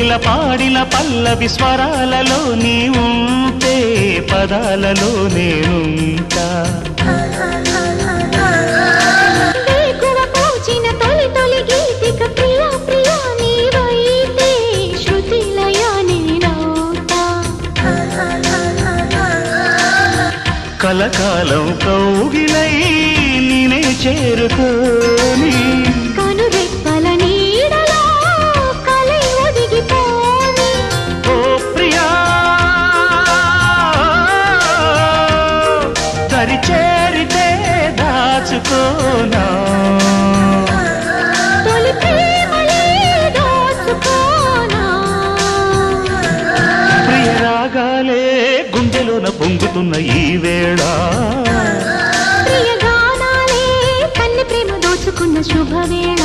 కోకిల పాడిన పల్లవి స్వరాలలో నీ ఉంటే పదాలలో నేనుంటా వేకువ పూచిన తొలి తొలి గీతిక ప్రియా ప్రియా నీవైతే శృతిలయ నేనవుతా కలకాలం కౌగిలై నేనే చేరుకోని కనురెప్పల నీడలో కలై ఒదిగిపోని ఓ ప్రియా దరి చేరితే దాచుకోనా తొలి ప్రేమలే దోచుకోనా ప్రియ రాగాలే గుండెలోన పొంగుతున్న ఈ వేళ ప్రియ గానాలే కన్నె ప్రేమ దోచుకున్న శుభవేళ